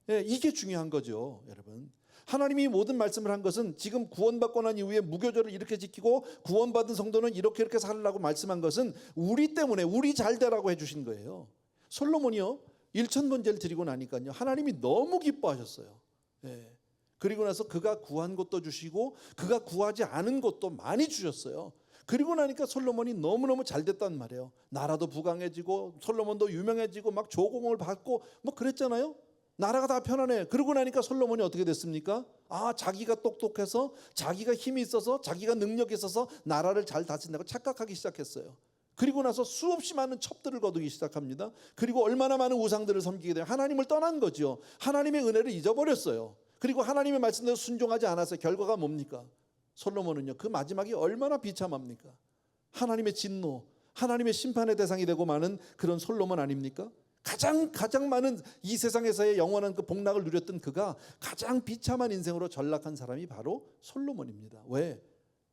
이게 중요한 거죠, 여러분. 하나님이 모든 말씀을 한 것은 지금 구원받고 난 이후에 무교절을 이렇게 지키고 구원받은 성도는 이렇게 살라고 말씀한 것은 우리 때문에, 우리 잘 되라고 해주신 거예요. 솔로몬이요, 1,000번제를 드리고 나니까요, 하나님이 너무 기뻐하셨어요. 그리고 나서 그가 구한 것도 주시고 그가 구하지 않은 것도 많이 주셨어요. 그리고 나니까 솔로몬이 너무너무 잘 됐단 말이에요. 나라도 부강해지고 솔로몬도 유명해지고 막 조공을 받고 뭐 그랬잖아요. 나라가 다 편안해. 그러고 나니까 솔로몬이 어떻게 됐습니까? 자기가 똑똑해서, 자기가 힘이 있어서, 자기가 능력이 있어서 나라를 잘 다친다고 착각하기 시작했어요. 그리고 나서 수없이 많은 첩들을 거두기 시작합니다. 그리고 얼마나 많은 우상들을 섬기게 돼요. 하나님을 떠난 거죠. 하나님의 은혜를 잊어버렸어요. 그리고 하나님의 말씀대로 순종하지 않았어요. 결과가 뭡니까? 솔로몬은요, 그 마지막이 얼마나 비참합니까? 하나님의 진노, 하나님의 심판의 대상이 되고 마는 그런 솔로몬 아닙니까? 가장 많은 이 세상에서의 영원한 그 복락을 누렸던 그가 가장 비참한 인생으로 전락한 사람이 바로 솔로몬입니다. 왜?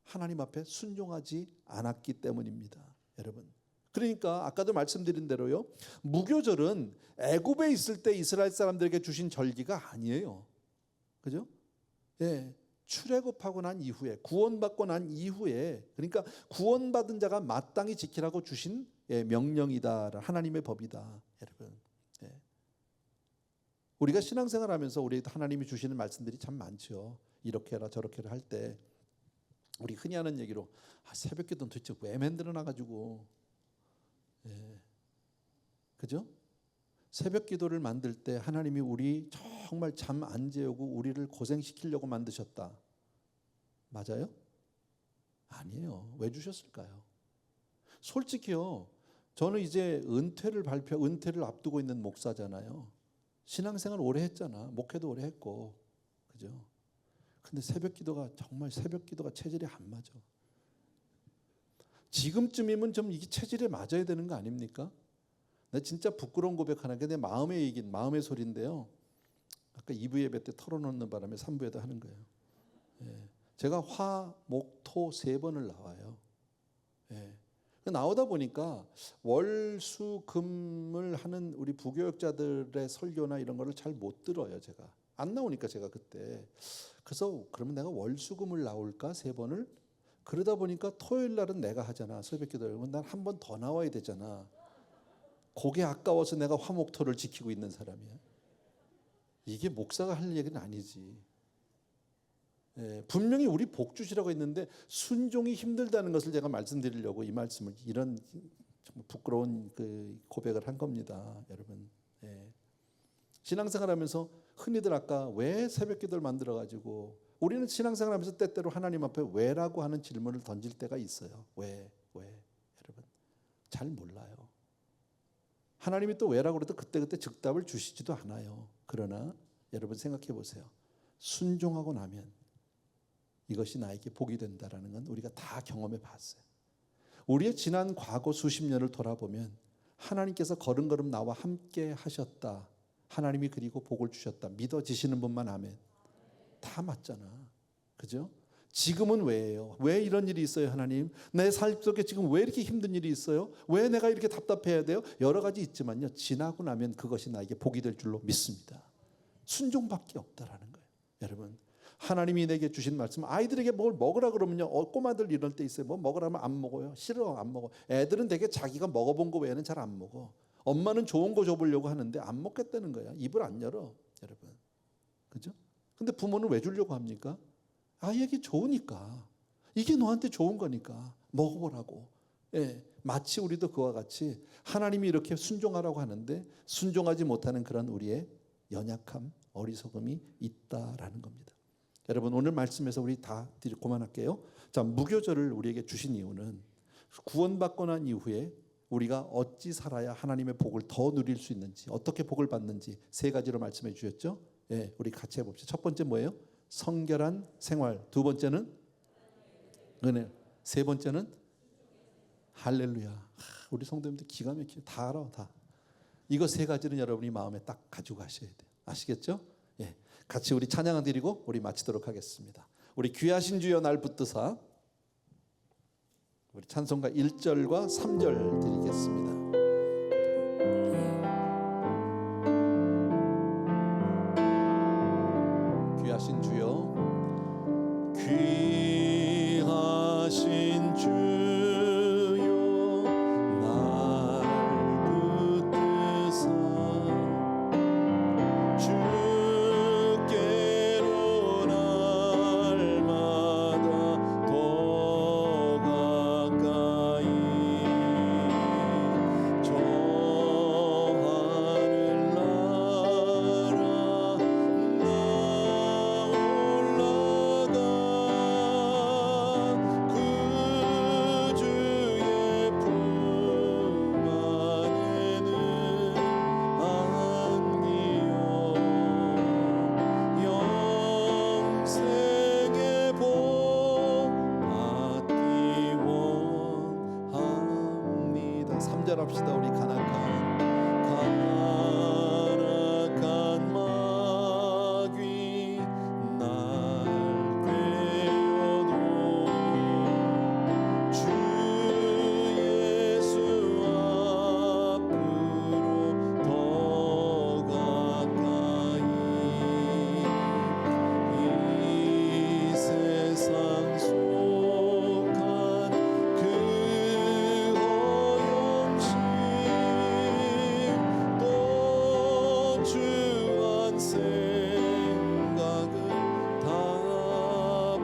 하나님 앞에 순종하지 않았기 때문입니다, 여러분. 그러니까 아까도 말씀드린 대로요, 무교절은 애굽에 있을 때 이스라엘 사람들에게 주신 절기가 아니에요. 그죠? 출애굽하고 난 이후에, 구원받고 난 이후에, 그러니까 구원받은 자가 마땅히 지키라고 주신 명령이다, 하나님의 법이다, 여러분. 우리가 신앙생활하면서 우리 하나님이 주시는 말씀들이 참 많죠. 이렇게 해라 저렇게 해라 할 때 우리 흔히 하는 얘기로 새벽기도는 도대체 왜 만들어놔가지고, 그죠? 새벽기도를 만들 때 하나님이 우리 정말 잠 안 재우고 우리를 고생시키려고 만드셨다. 맞아요? 아니에요. 왜 주셨을까요? 솔직히요, 저는 이제 은퇴를 앞두고 있는 목사잖아요. 신앙생활 오래 했잖아. 목회도 오래 했고, 그죠? 근데 새벽기도가 정말 새벽기도가 체질이 안 맞아. 지금쯤이면 좀 이게 체질에 맞아야 되는 거 아닙니까? 나 진짜 부끄러운 고백 하나, 내 마음의 얘기, 마음의 소리인데요. 아까 2부 예배 때 털어놓는 바람에 3부에도 하는 거예요. 제가 화, 목, 토 3번을 나와요. 예. 나오다 보니까 월, 수, 금을 하는 우리 부교역자들의 설교나 이런 거를 잘 못 들어요. 제가 안 나오니까 제가 그때 그래서 그러면 내가 월, 수, 금을 나올까 3번을 그러다 보니까 토요일 날은 내가 하잖아. 새벽기도. 그러면 난 한 번 더 나와야 되잖아. 그게 아까워서 내가 화목토를 지키고 있는 사람이야. 이게 목사가 할 얘기는 아니지. 예, 분명히 우리 복주시라고 했는데 순종이 힘들다는 것을 제가 말씀드리려고 이 말씀을 이런 부끄러운 그 고백을 한 겁니다, 여러분. 예. 신앙생활하면서 흔히들 아까 왜 새벽기도를 만들어가지고 우리는 신앙생활하면서 때때로 하나님 앞에 왜라고 하는 질문을 던질 때가 있어요. 왜 여러분 잘 몰라요. 하나님이 또 왜라고 그래도 그때그때 즉답을 주시지도 않아요. 그러나 여러분 생각해 보세요. 순종하고 나면 이것이 나에게 복이 된다라는 건 우리가 다 경험해 봤어요. 우리의 지난 과거 수십 년을 돌아보면 하나님께서 걸음걸음 나와 함께 하셨다. 하나님이 그리고 복을 주셨다. 믿어지시는 분만 아멘. 다 맞잖아. 그죠? 지금은 왜예요? 왜 이런 일이 있어요, 하나님? 내 삶 속에 지금 왜 이렇게 힘든 일이 있어요? 왜 내가 이렇게 답답해야 돼요? 여러 가지 있지만요. 지나고 나면 그것이 나에게 복이 될 줄로 믿습니다. 순종밖에 없다라는 거예요. 여러분, 하나님이 내게 주신 말씀, 아이들에게 뭘 먹으라 그러면요, 꼬마들 이럴 때 있어요. 뭐 먹으라면 안 먹어요. 싫어, 안 먹어. 애들은 되게 자기가 먹어본 거 외에는 잘 안 먹어. 엄마는 좋은 거 줘보려고 하는데 안 먹겠다는 거야. 입을 안 열어, 여러분. 그죠? 근데 부모는 왜 주려고 합니까? 아이에게 좋으니까. 이게 너한테 좋은 거니까 먹어보라고. 예, 마치 우리도 그와 같이 하나님이 이렇게 순종하라고 하는데 순종하지 못하는 그런 우리의 연약함, 어리석음이 있다라는 겁니다. 여러분, 오늘 말씀에서 우리 다 그만할게요. 자, 무교절을 우리에게 주신 이유는 구원받고 난 이후에 우리가 어찌 살아야 하나님의 복을 더 누릴 수 있는지, 어떻게 복을 받는지 3가지로 말씀해 주셨죠. 예, 우리 같이 해봅시다. 첫 번째 뭐예요? 성결한 생활. 2번째는 은혜. 3번째는 할렐루야. 우리 성도님들 기가 막히게 다 알아. 다. 이거 3가지는 여러분이 마음에 딱 가지고 가셔야 돼요. 아시겠죠? 예, 같이 우리 찬양 드리고 우리 마치도록 하겠습니다. 우리 귀하신 주여 날 붙드사, 우리 찬송가 1절과 3절 드리겠습니다. 귀하신 주여, 귀하신 주여 날 붙드사 주께로 날마다 더 가까이 저 하늘 나라 그 주의 품 안에는 안기요 영생의 복 받기 원합니다. 3절 합시다. 우리 간악한 마귀 날 꿰어도 주 예수 앞으로 더 가까이 이 세상 속한 그 허영심 또 주한 생각을 다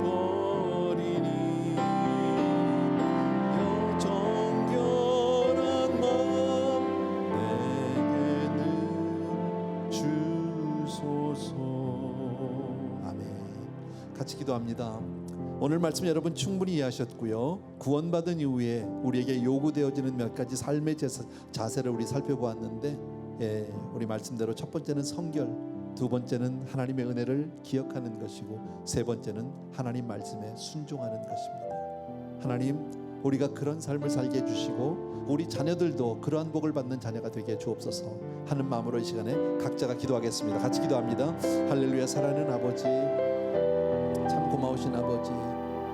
버리니 정결한 마음 내게는 주소서. 아멘. 같이 기도합니다. 오늘 말씀 여러분 충분히 이해하셨고요. 구원받은 이후에 우리에게 요구되어지는 몇 가지 삶의 자세를 우리 살펴보았는데, 예, 우리 말씀대로 첫 번째는 성결, 2번째는 하나님의 은혜를 기억하는 것이고, 3번째는 하나님 말씀에 순종하는 것입니다. 하나님, 우리가 그런 삶을 살게 해주시고 우리 자녀들도 그러한 복을 받는 자녀가 되게 주옵소서 하는 마음으로 이 시간에 각자가 기도하겠습니다. 같이 기도합니다. 할렐루야. 사랑하는 아버지, 참 고맙습니다. 고마우신 아버지,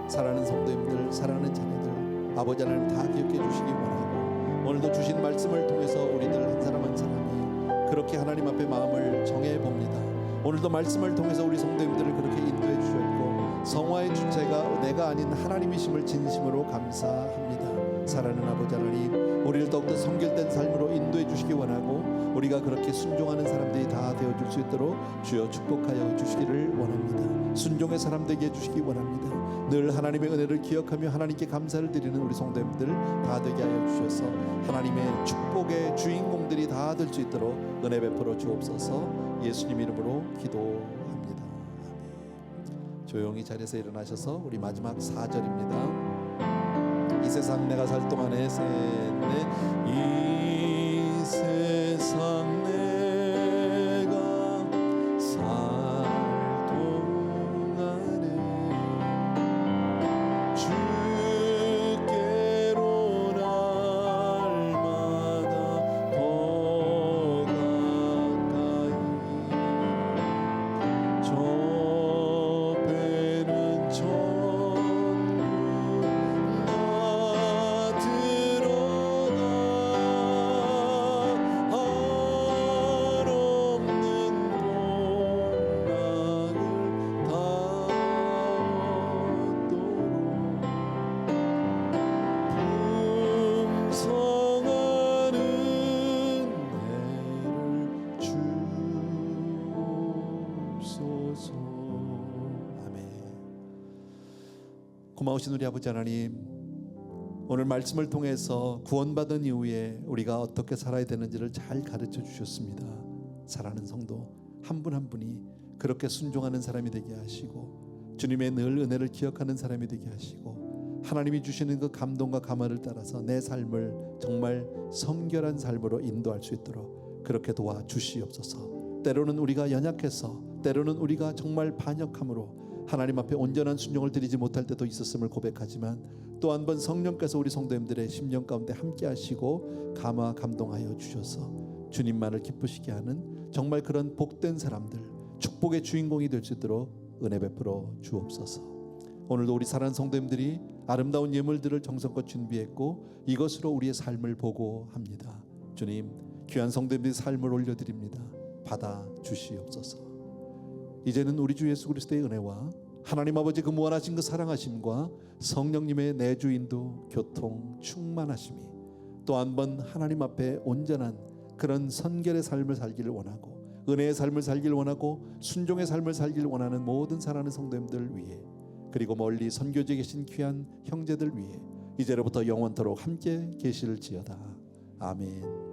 사랑하는 성도님들, 사랑하는 자녀들, 아버지 하나님 다 기억해 주시기 원하고, 오늘도 주신 말씀을 통해서 우리들 한 사람 한 사람이 그렇게 하나님 앞에 마음을 정해 봅니다. 오늘도 말씀을 통해서 우리 성도님들을 그렇게 인도해 주셨고, 성화의 주체가 내가 아닌 하나님이심을 진심으로 감사합니다. 사랑하는 아버지 하나님, 우리를 더욱더 성결된 삶으로 인도해 주시기 원하고, 우리가 그렇게 순종하는 사람들이 다 되어줄 수 있도록 주여 축복하여 주시기를 원합니다. 순종의 사람 되게 해주시기 원합니다. 늘 하나님의 은혜를 기억하며 하나님께 감사를 드리는 우리 성도님들 다 되게 하여 주셔서 하나님의 축복의 주인공들이 다 될 수 있도록 은혜 베풀어 주옵소서. 예수님 이름으로 기도합니다. 아멘. 조용히 자리에서 일어나셔서 우리 마지막 4절입니다. 이 세상 내가 살 동안에 이 세상 내가 살 동안에 주께로 날마다 더 가까이 저 배는 천국 나 들어가 한없는 풍성한 은혜를 주옵소서. 아멘. 고마우신 우리 아버지 하나님, 오늘 말씀을 통해서 구원받은 이후에 우리가 어떻게 살아야 되는지를 잘 가르쳐 주셨습니다. 사랑하는 성도 한 분 한 분이 그렇게 순종하는 사람이 되게 하시고, 주님의 늘 은혜를 기억하는 사람이 되게 하시고, 하나님이 주시는 그 감동과 감화를 따라서 내 삶을 정말 성결한 삶으로 인도할 수 있도록 그렇게 도와 주시옵소서. 때로는 우리가 연약해서, 때로는 우리가 정말 반역함으로 하나님 앞에 온전한 순종을 드리지 못할 때도 있었음을 고백하지만, 또 한 번 성령께서 우리 성도님들의 심령 가운데 함께 하시고 감화 감동하여 주셔서 주님만을 기쁘시게 하는 정말 그런 복된 사람들, 축복의 주인공이 될 수 있도록 은혜 베풀어 주옵소서. 오늘도 우리 사랑하는 성도님들이 아름다운 예물들을 정성껏 준비했고, 이것으로 우리의 삶을 보고합니다. 주님, 귀한 성도님들의 삶을 올려드립니다. 받아 주시옵소서. 이제는 우리 주 예수 그리스도의 은혜와 하나님 아버지 그 무한하신 그 사랑하심과 성령님의 내주인도 교통 충만하심이 또 한 번 하나님 앞에 온전한 그런 선결의 삶을 살기를 원하고, 은혜의 삶을 살기를 원하고, 순종의 삶을 살기를 원하는 모든 사랑하는 성도님들 위해, 그리고 멀리 선교지에 계신 귀한 형제들 위해 이제로부터 영원토록 함께 계실지어다. 아멘.